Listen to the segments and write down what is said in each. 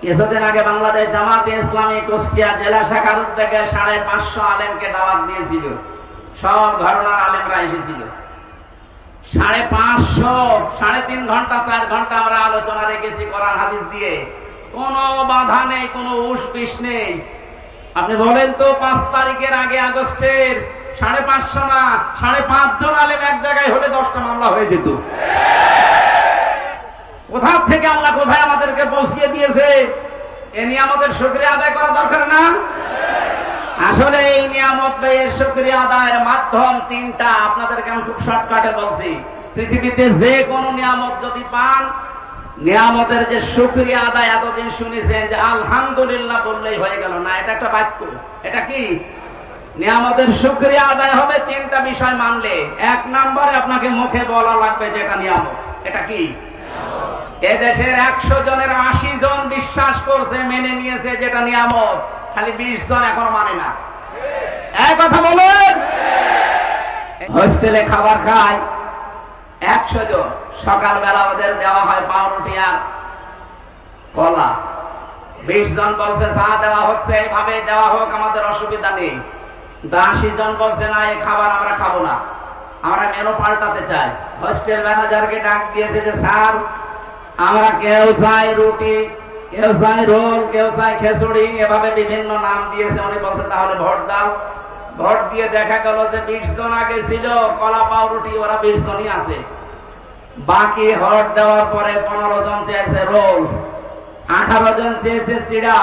কিছুদিন আগে বাংলাদেশ জামাতে ইসলামী কুষ্টিয়া জেলা শাখার উদ্যোগে 550 আলেমকে দাওয়াত দিয়েছিল। সব ঘরানার আলেমরা এসেছিল। 550, 3.5 ঘন্টা 4 ঘন্টা আমরা আলোচনা রেখেছি কোরআন হাদিস দিয়ে। কোনো বাধা নেই, কোনো উস-বিস নেই। আপনি বলেন তো 5 তারিখের আগে আগস্টের 550 না 5.5 জন আলেম এক জায়গায় হলে 10টা মামলা হয়ে যেত। কোথা থেকে আল্লাহ কোথায় আমাদেরকে পৌঁছিয়ে দিয়েছে, এ নিয়ামতের শুকরিয়া আদায় করা দরকার না? আসলে এই নিয়ামত এর শুকরিয়া আদায়ের মাধ্যম 3টা। আপনাদেরকে আমি খুব শর্টকাটে বলছি। পৃথিবীতে যে কোনো নিয়ামত যদি পান, নিয়ামতের যে শুকরিয়া আদায় এতদিন শুনেছেন যে আলহামদুলিল্লাহ বললেই হয়ে গেল না, এটা একটা বাক্য। এটা কি? নিয়ামতের শুকরিয়া আদায় হবে 3টা বিষয় মানলে। 1 নম্বরে আপনাকে মুখে বলা লাগবে যে এটা নিয়ামত। এটা কি? এদেশের 100 জনের 80 জন বিশ্বাস করছে, মেনে নিয়েছে যেটা নিয়ামত, খালি 20 জন এখন মানে না। এক কথা বলেন। হোস্টেলে খাবার খায় 100 জন, সকালবেলা ওদের দেওয়া হয় পাউরুটি আর কলা। 20 জন বলছে চা দেওয়া হচ্ছে, এইভাবে দেওয়া হোক, আমাদের অসুবিধা নেই। 80 জন বলছে না, এই খাবার আমরা খাবো না, আমরা মেনু পাল্টাতে চাই। হোস্টেল ম্যানেজারকে ডাক দিয়েছে যে স্যার, আমরা কেউ চাই রুটি, কেউ চাই রোল, কেউ চাই খিচুড়ি, এভাবে বিভিন্ন নাম দিয়েছে। উনি বলছে তাহলে ভোট দাও। ভোট দিয়ে দেখা গেল যে 20 জন আগে ছিল কলা পাউরুটি, ওরা 20 জনই আছে। বাকি ভোট দেওয়ার পরে 15 জন চেয়েছে রোল, 18 জন চেয়েছে চিড়া,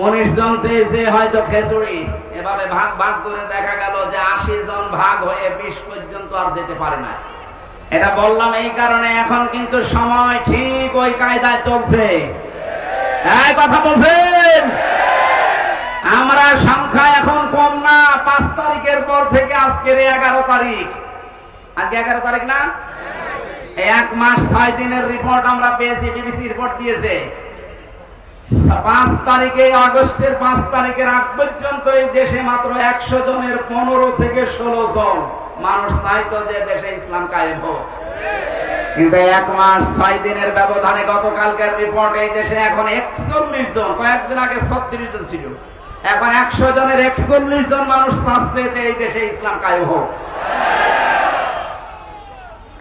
19 জন চেয়েছে হয়তো খিচুড়ি। এভাবে ভাগ ভাগ করে দেখা গেল যে 80 জন ভাগ হয়ে 20 পর্যন্ত আর যেতে পারে না। এটা বললাম এই কারণে, এখন কিন্তু সময় ঠিক ওই কায়দায় চলছে। এই কথা বলছেন। আমরা সংখ্যা এখন কম না। 5 তারিখের পর থেকে আজকের 11 তারিখ, আজকে 11 তারিখ না, 1 মাস 6 দিনের রিপোর্ট আমরা পেয়েছি, বিবিসি রিপোর্ট দিয়েছে। 5 তারিখে, আগস্টের 5 তারিখের আগ পর্যন্ত এই দেশে মাত্র 100 জনের 15 থেকে 16 জন মানুষ চাইতো যে দেশে ইসলাম কায়েম হোক। কিন্তু 1 মাস 6 দিনের ব্যবধানে গতকালকের রিপোর্ট এই দেশে এখন 41 জন, কয়েকদিন আগে 36 জন ছিল, এখন 100 জনের 41 জন মানুষ চাচ্ছে যে এই দেশে ইসলাম কায়েম হোক।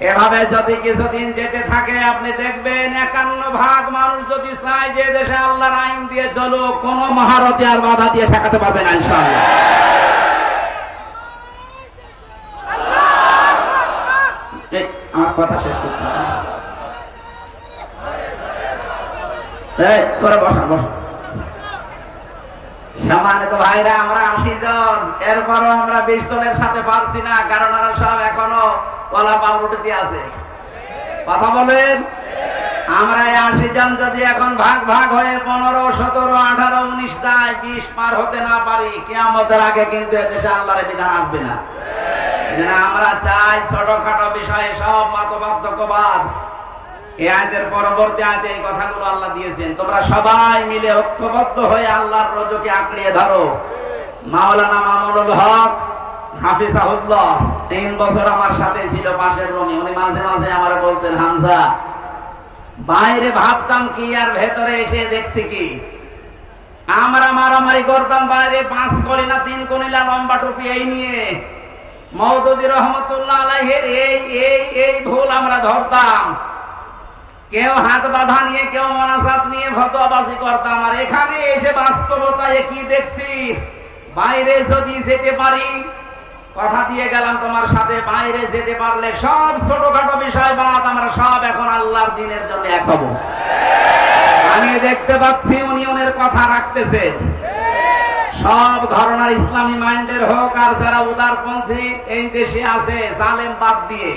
এভাবে যদি কিছুদিন যেতে থাকে, আপনি দেখবেন 51% মানুষ যদি চায় যে দেশে আল্লাহর আইন দিয়ে চলো, কোন মহারথী আর বাধা দিয়ে ঠেকাতে পারবে না ইনশাআল্লাহ। আমার কথা শেষ করতে বসা বসা। সম্মানিত ভাইরা, আমরা 80 জন, এরপরও আমরা 20 জনের সাথে পারছি না, কারণ ওরা সব এখনো কলা পাউরুটি দিয়ে আছে। কথা বলেন। আমরা 80 জন যদি এখন ভাগ ভাগ হয়ে 15, 17, 18, 19 যায়, 20 পার হতে না পারি, কিয়ামতের আগে কিন্তু এদেশে আল্লাহর বিধান আসবে না। আমরা চাই ছোটখাটো বিষয়ে সব মতপার্থক্যবাদ। এই আয়াতের পরবর্তী আয়াতে এই কথাগুলো আল্লাহ দিয়েছেন, তোমরা সবাই মিলে ঐক্যবদ্ধ হয়ে আল্লাহর রজকে আঁকড়িয়ে ধরো। মাওলানা মামুনুল হক হাফিজাহুল্লাহ 3 বছর আমার সাথে ছিল পাশের রুমে। উনি মাঝে মাঝে আমার বলতেন, হামজা, বাইরে ভাবতাম কি আর ভেতরে এসে দেখছি কি। আমরা মারামারি করতাম বাইরে, 5 কলিনা 3 কলিনা লম্বা টুপি এই নিয়ে। মওদুদী রহমতুল্লাহ আলাইহির এই ভুল আমরা ধরতাম। কেউ হাত বাঁধা নিয়ে, কেউ মোনাজাত নিয়ে ফতোয়াবাজি করতাম। আর এখানে এসে বাস্তবতায় কি দেখছি, বাইরে যদি যেতে পারি, কথা দিয়ে গেলাম তোমার সাথে, বাইরে যেতে পারলে সব ছোটখাটো বিষয় বাদ আমরা সব এখন আল্লাহর দ্বীনের জন্য এক হব। আমি দেখতে পাচ্ছি ইউনিয়নের কথা রাখতেছে, সব ধরনের ইসলামী মাইন্ডের হোক আর যারা উদারপন্থী এই দেশে আছে, জালেম বাদ দিয়ে,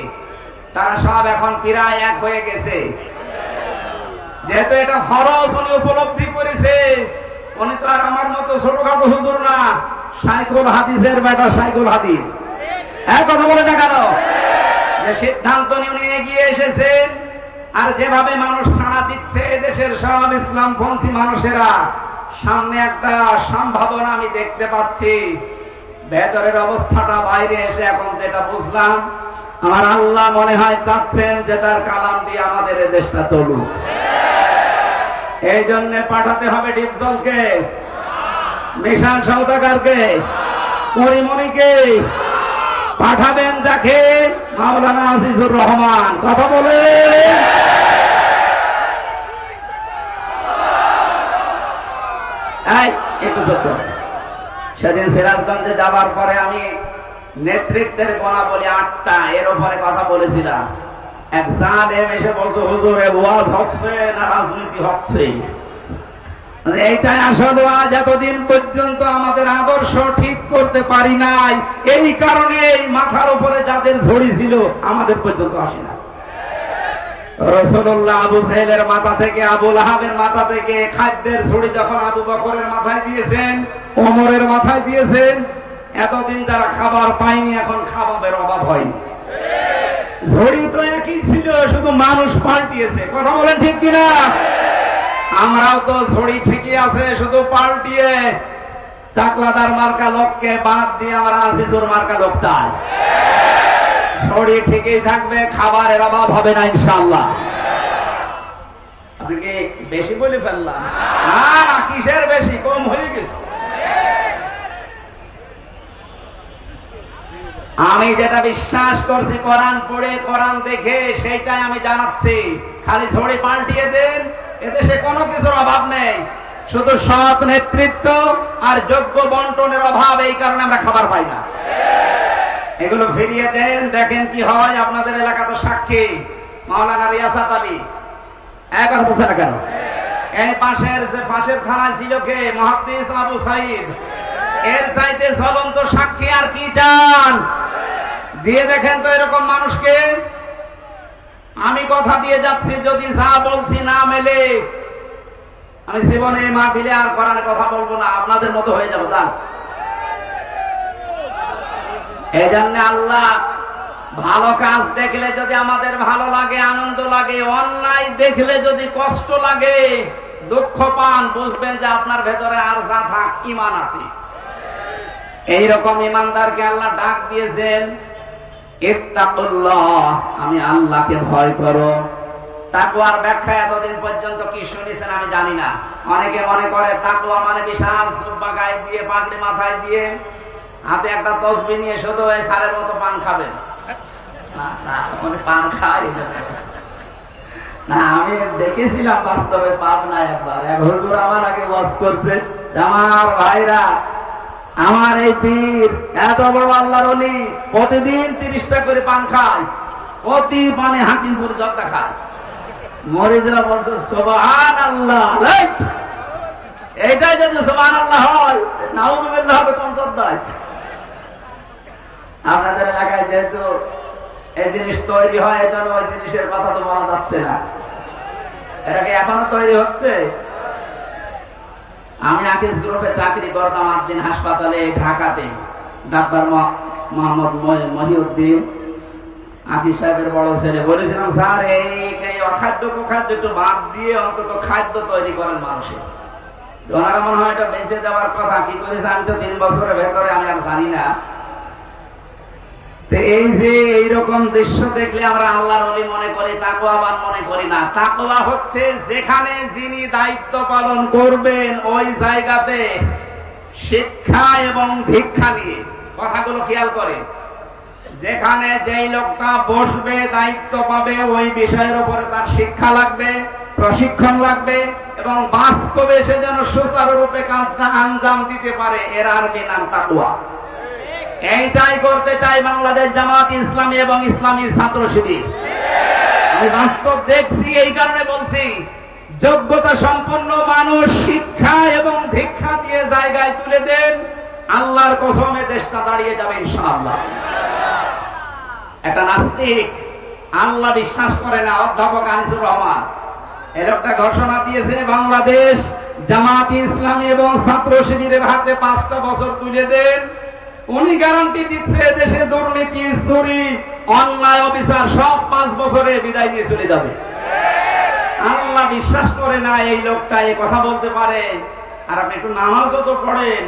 তারা সব এখন প্রায় এক হয়ে গেছে। যেহেতু এটা ফরজ উনি উপলব্ধি করেছে, উনি তো আর আমার মতো ছোটখাটো হুজুর না, শাইখুল হাদিসের বেটা শাইখুল হাদিস। এক কথা বলে দেখানো যে সিদ্ধান্ত নিয়ে উনি এগিয়ে এসেছেন। আর যেভাবে মানুষ ছাড়া দিচ্ছে দেশের সব ইসলামপন্থী মানুষেরা, সামনে একটা সম্ভাবনা আমি দেখতে পাচ্ছি। ভেতরের অবস্থাটা বাইরে এসে এখন যেটা বুঝলাম, আমার আল্লাহ মনে হয় চাচ্ছেন যে তার কালাম দিয়ে আমাদের এই দেশটা চলুক। এই জন্য পাঠাতে হবে ডিপজলকে, মিশন সওদাগরকে, পরিমণিকে পাঠাবেন, যাকে মাওলানা আজিজুর রহমান। কথা বলে একটু চুপ করো। সেদিন সিরাজগঞ্জে যাবার পরে আমি নেতৃত্বের গুণাবলী 8টা এর উপরে কথা বলেছিলাম। এক জালেম এসে বলছে, হুজুর ওয়াজ হচ্ছে না রাজনীতি হচ্ছে? এইটাই আসলে আজ এতদিন পর্যন্ত আমাদের আদর্শ ঠিক করতে পারি নাই, এই কারণে মাথার উপরে যাদের ঝড়ি ছিল আমাদের পর্যন্ত আসে না। রাসূলুল্লাহ আবু জাহেলের মাথা থেকে, আবু লাহাবের মাথা থেকে খাদ্যের ছড়ি যখন আবু বকরের মাথায় দিয়েছেন, ওমরের মাথায় দিয়েছেন, এতদিন যারা খাবার পায়নি এখন খাবারের অভাব হয়নি। ঝড়ি তো একই ছিল, শুধু মানুষ পাল্টিয়েছে। কথা বলেন ঠিক কিনা? আমরাও তো ঝড়ি ঠিকই আছে, শুধু পাল্টিয়ে চাকলাদার মার্কা লোককে বাদ দিয়ে আমরা আজিজুর মার্কা লোক চাই। ঝড়ি ঠিকই থাকবে, খাবারের অভাব হবে না ইনশাআল্লাহ। আপনি কি বেশি বলে ফেললাম? না, কিসের বেশি, কম হয়ে গেছে। আমি যেটা বিশ্বাস করছি কোরআন পড়ে কোরআন দেখে, সেটাই আমি জানাচ্ছি। খালি ঝড়ি পাল্টিয়ে দেন, এদেশে কোনো কিছুর অভাব নেই, শুধু সৎ নেতৃত্ব আর যোগ্য বন্টনের অভাব। এই কারণে আমরা খাবার পাই না। এগুলো ফিরিয়ে দেন, দেখেন কি হয়। আপনাদের এলাকা তো সাক্ষী, মাওলানা রিয়াসাত আলী একবার বলছে না কেন? এই পাশের থানায় ছিল কে? মুহাদ্দিস আবু সাইদ। এর চাইতে জ্বলন্ত সাক্ষী আর কি চান? দিয়ে দেখেন তো এরকম মানুষকে। আমি কথা দিয়ে যাচ্ছি, যদি যা বলছি না মেলে, আমি জীবনে মাহফিলে আর কোরআনের কথা বলবো না, আপনাদের মতো হয়ে যাবো। যান। এই জন্য আল্লাহ ভালো কাজ দেখলে যদি আমাদের ভালো লাগে, আনন্দ লাগে, অন্যায় দেখলে যদি কষ্ট লাগে, দুঃখ পান, বুঝবেন যে আপনার ভেতরে আর যা থাক ঈমান আছে। এইরকম ঈমানদারকে আল্লাহ ডাক দিয়েছেন, ইত্তাকুল্লাহ, আমি আল্লাহকে ভয় করো। তাকওয়ার ব্যাখ্যা এতদিন পর্যন্ত কি শুনেছেন আমি জানি না। অনেকে মনে করে তাকওয়া মানে বিশাল সুব্বা গায়ে দিয়ে, পাগড়ি মাথায় দিয়ে, হাতে একটা তসবিহ নিয়ে শুধু এই সারের মতো পান খাবেন। না, পান খাই না। আমি দেখেছিলাম বাস্তবে পাবনা একবার, এক হুজুর আমার আগে ওয়াজ করছে, আমার ভাইরা, আমার এই পীর এত বড় আল্লাহর ওলি, প্রতিদিন 30টা করে পান খায়, প্রতি পানে হাকিমপুর জর্দা খায়। মরিদরা বলছে সুবহানাল্লাহ। এইটাই যদি সুবহানাল্লাহ হয়, নাউজুবিল্লাহ হবে কোন জর্দায়? আপনাদের এলাকায় যেহেতু এই জিনিস তৈরি হয়, এই জন্য ওই জিনিসের কথা তো বলা যাচ্ছে না। এটা কি এখনো তৈরি হচ্ছে? আমি আকিস গ্রুপে চাকরি করতাম 8 দিন হাসপাতালে ঢাকাতে। ডাক্তার মোহাম্মদ মহিউদ্দিন আকিস সাহেবের বড় ছেলে। বলেছিলাম, স্যার এই অখাদ্য কুখাদ্য একটু বাদ দিয়ে অন্তত খাদ্য তৈরি করেন মানুষের। ওনারা মনে হয় এটা বেঁচে দেওয়ার কথা। কি করেছে আমি তো 3 বছরের ভেতরে আমি আর জানি না। এই যে এইরকম দৃশ্য দেখলে আমরা আল্লাহর ওলি মনে করি, তাকওয়াবান মনে করি না। তাকওয়া হচ্ছে যেখানে যিনি দায়িত্ব পালন করবেন ওই জায়গাতে শিক্ষা এবং দীক্ষা নিয়ে, কথাগুলো খেয়াল করে, যেখানে যেই লোকটা বসবে, দায়িত্ব পাবে, ওই বিষয়ের উপরে তার শিক্ষা লাগবে, প্রশিক্ষণ লাগবে, এবং বাস্তবে সে যেন সুচারুরূপে কাজটা আঞ্জাম দিতে পারে। এর আরবি নাম তাকওয়া। এইটাই করতে চাই বাংলাদেশ জামাত ইসলামী এবং ইসলামী ছাত্র শিবির। আমি বাস্তব দেখছি, এই কারণে বলছি, যোগ্যতা সম্পন্ন মানুষ শিক্ষা এবং দীক্ষা দিয়ে জায়গায় তুলে দেন, আল্লাহর কসমে দেশটা দাঁড়িয়ে যাবে ইনশাআল্লাহ। একটা নাস্তিক, আল্লাহ বিশ্বাস করে না, অধ্যাপক আনিসুর রহমান, এর একটা ঘোষণা দিয়েছে, বাংলাদেশ জামাত ইসলামী এবং ছাত্র শিবিরের হাতে 5টা বছর তুলে দেন। উনি গ্যারান্টি দিচ্ছে দেশে দুর্নীতি, চুরি, অন্যায়, অবিচার সব 5 বছরে বিদায় নিয়ে চলে যাবে। আল্লাহ বিশ্বাস করে না এই লোকটা এই কথা বলতে পারে। আর আপনি একটু নামাজও তো পড়েন,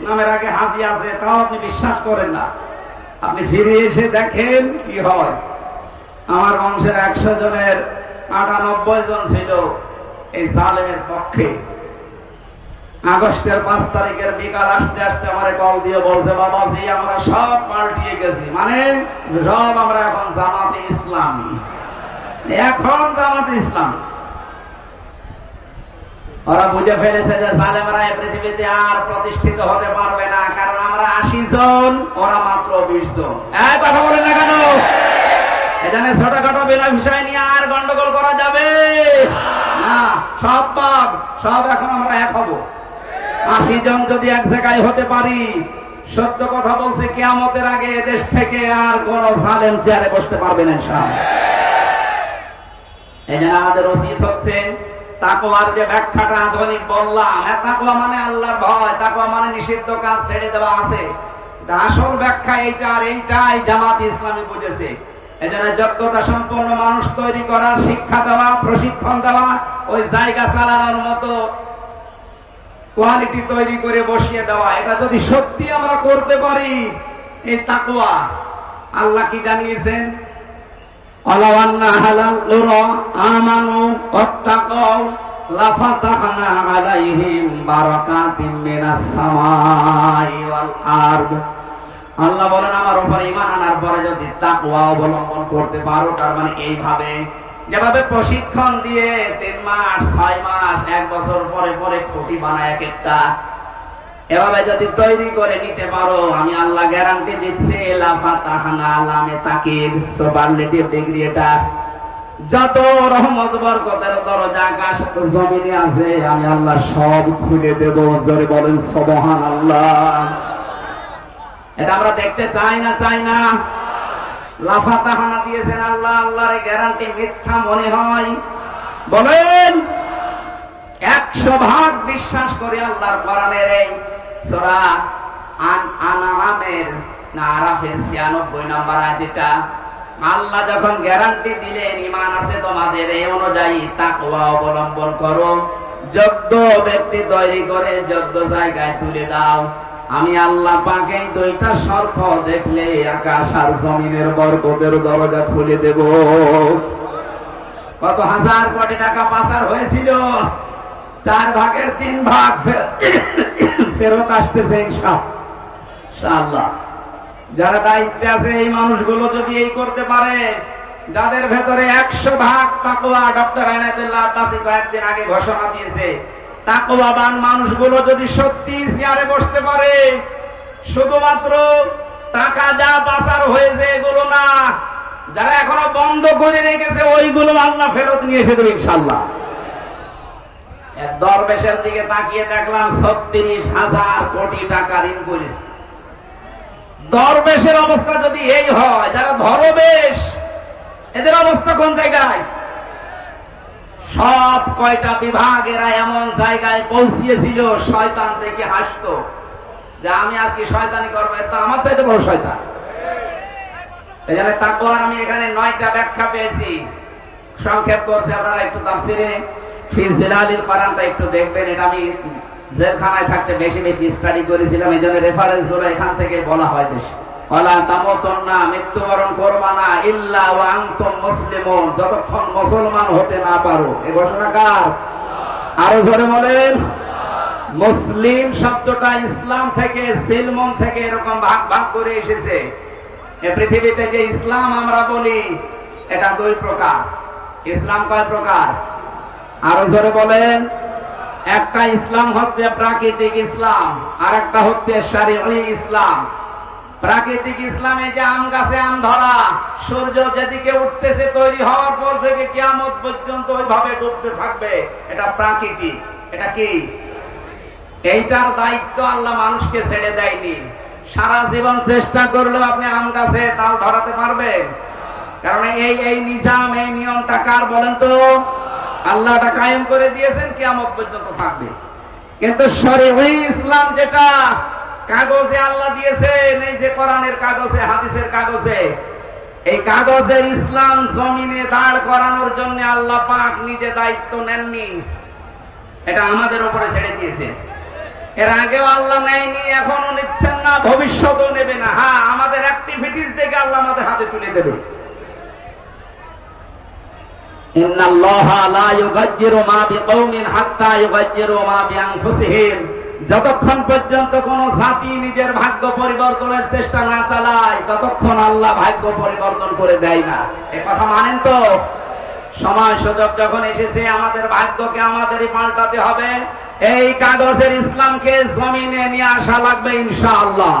নামের আগে হাজি আছে, তাও আপনি বিশ্বাস করেন না। আপনি ফিরে এসে দেখেন কি হয়। আমার বংশের 100 জনের 98 জন ছিল এই জালেমের পক্ষে। আগস্টের 5 তারিখের বিকাল আসতে আসতে আমারে কল দিয়ে বলছে, বাবাজি আমরা সব পাল্টিয়ে গেছি, মানে সব আমরা এখন জামাতে ইসলামী, এখন জামাতে ইসলাম। ওরা বুঝে ফেলেছে যে জালেমরা এই পৃথিবীতে আর প্রতিষ্ঠিত হতে পারবে না, কারণ আমরা 80 জন, ওরা মাত্র 20 জন। এই কথা বলেন না কেন? এখানে ছোটখাটো বিনা বিষয় নিয়ে আর গন্ডগোল করা যাবে না। সব পাপ, সব এখন আমরা এক হব। 80 জন যদি এক জায়গায় হতে পারি, সত্য কথা বলছে, কিয়ামতের আগে এদেশ থেকে আর কোন জালেম চেয়ারে বসতে পারবে না ইনশাআল্লাহ। এই জন্য আমাদের উচিত হচ্ছে তাকওয়ার যে ব্যাখ্যাটা আধুনিক বললাম, তাকওয়া মানে আল্লাহর ভয়, তাকওয়া মানে নিষিদ্ধ কাজ ছেড়ে দেওয়া আছে। আসল ব্যাখ্যা এইটা, আর এইটাই জামাত ইসলামী বুঝেছে। এজন্য যোগ্যতা সম্পন্ন মানুষ তৈরি করার, শিক্ষা দেওয়া, প্রশিক্ষণ দেওয়া, ওই জায়গা চালানোর মতো কোয়ালিটি তৈরি করে বসিয়ে দেওয়া, এটা যদি সত্যি আমরা করতে পারি, এই তাকওয়া, আল্লাহ কি জানিয়েছেন? ওয়ালাউ আন্না আহলাল কুরা আমানু ওয়াত্তাকাউ লাফাতাহনা আলাইহিম বারাকাতিম মিনাস সামাই ওয়াল আরদ। আল্লাহ বলেন, আমার উপর ঈমান আনার পরে যদি তাকওয়া অবলম্বন করতে পারো, তার মানে এইভাবে যেভাবে প্রশিক্ষণ দিয়ে 3 মাস 6 মাস 1 বছর পরে পরে খুঁটি বানায় এক একটা, এভাবে যদি তৈরি করে নিতে পারো, আমি আল্লাহ গ্যারান্টি দিচ্ছি, লাফাতাহনা লামে তাকিদ সুপারলেটিভ ডিগ্রি, এটা যত রহমত বরকতের দরজা আকাশ জমিনে আছে, আমি আল্লাহ সব খুলে দেব। জোরে বলেন সুবহানাল্লাহ। এটা আমরা দেখতে চাই না, চাই না? লাফাতাহানা দিয়েছেন আল্লাহ, আল্লাহর গ্যারান্টি মিথ্যা মনে হয়? বলেন 100% বিশ্বাস করি আল্লাহর কোরআনের এই সূরা আনআমের না আরাফের 96 নম্বর আয়াতটা আল্লাহ যখন গ্যারান্টি দিলেন, ঈমান আছে তোমাদের, এই অনুযায়ী তাকওয়া অবলম্বন করো, যোগ্য ব্যক্তি তৈরি করে যোগ্য জায়গায় তুলে দাও, আমি আল্লাহ পাক এই 2টা শর্ত দেখলে আকাশ আর জমিনের বরকতের দরজা খুলে দেব। কত হাজার কোটি টাকা পাচার হয়েছিল, 4 ভাগের 3 ভাগ ফেরত আসতেছে ইনশাআল্লাহ। যারা দায়িত্বে আছে এই মানুষগুলো যদি এই করতে পারে, যাদের ভেতরে 100% তাকওয়া, ডক্টর আইনাতুল্লাহ আব্বাসী কয়েকদিন আগে ঘোষণা দিয়েছে, তাকওয়াবান মানুষগুলো যদি সত্যি চেয়ারে বসতে পারে, শুধুমাত্র টাকা যা পাচার হয়েছে এগুলো না, যারা এখনো বন্ধ করে রেখেছে ওইগুলো আল্লাহ ফেরত নিয়ে এসে দেবে ইনশাআল্লাহ। এক দরবেশের দিকে তাকিয়ে দেখলাম 36,000 কোটি টাকা ঋণ করেছে। দরবেশের অবস্থা যদি এই হয়, যারা ধরবেশ এদের অবস্থা কোন জায়গায়? সব কয়টা বিভাগেরা এমন জায়গায় পৌঁছিয়েছিল, শয়তান দেখে হাসতো যে আমি আর কি শয়তানি করবো, এটা আমার চাইতে বড় শয়তান। এই জন্য তাকওয়ার আমি এখানে 9টা ব্যাখ্যা পেয়েছি, সংক্ষেপ করছি। আপনারা একটু তাফসিরে ফি জিলালিল কোরআনটা একটু দেখবেন। এটা আমি জেলখানায় থাকতে বেশি বেশি স্টাডি করেছিলাম, এই জন্য রেফারেন্স গুলো এখান থেকে বলা হয় বেশি। ওয়ালা তামুতুন্না, মৃত্যুবরণ করবা না, ইল্লা ওয়া আনতুম মুসলিমুন, যতক্ষণ মুসলমান হতে না পারো। এই ঘোষণা কার? আরো জোরে বলেন। মুসলিম শব্দটা ইসলাম থেকে, সিলমন থেকে এরকম ভাগ ভাগ করে এসেছে। এই পৃথিবীতে যে ইসলাম আমরা বলি, এটা 2 প্রকার। ইসলাম কয় প্রকার? আরো জোরে বলেন। একটা ইসলাম হচ্ছে প্রাকৃতিক ইসলাম, আর একটা হচ্ছে শরঈ ইসলাম। প্রাকৃতিক ইসলামে যে আম গাছে আম ধরা, সূর্য যেদিকে উঠতেছে তৈরি হওয়ার পর থেকে কিয়ামত পর্যন্ত ওইভাবে ডুবতে থাকবে, এটা প্রাকৃতিক। এটা কি? এইটার দায়িত্ব আল্লাহ মানুষকে ছেড়ে দেয়নি। সারা জীবন চেষ্টা করলেও আপনি আম গাছে তাল ধরাতে পারবেন? কারণ এই নিজাম, এই নিয়মটা কার বলেন তো? আল্লাহ এটা কায়েম করে দিয়েছেন, কিয়ামত পর্যন্ত থাকবে। কিন্তু শরঈ ইসলাম যেটা কাগজে আল্লাহ দিয়েছেন, এই যে কোরআনের কাগজে, হাদিসের কাগজে, এই কাগজের ইসলাম জমিনে দাঁড় করানোর জন্য আল্লাহ পাক নিজে দায়িত্ব নেননি, এটা আমাদের উপরে ছেড়ে দিয়েছেন। এর আগেও আল্লাহ নেয়নি, এখনো নিচ্ছেন না, ভবিষ্যতেও নেবে না। হ্যাঁ, আমাদের অ্যাক্টিভিটিস দেখে আল্লাহ আমাদের হাতে তুলে দেবে। ইন্নাল্লাহা লা ইউগায়্যিরু মা বিকওমিন হাত্তা ইউগায়্যিরু মা বিআনফুসিহিম। যতক্ষণ পর্যন্ত কোন জাতি নিজের ভাগ্য পরিবর্তনের চেষ্টা না চালায় ততক্ষণ আল্লাহ ভাগ্য পরিবর্তন করে দেয় না। এই কথা মানেন তো? সময় সুযোগ যখন এসেছে আমাদের ভাগ্যকে আমাদেরই পাল্টাতে হবে। এই কাগজের ইসলামকে জমিনে নিয়ে আসা লাগবে ইনশাআল্লাহ।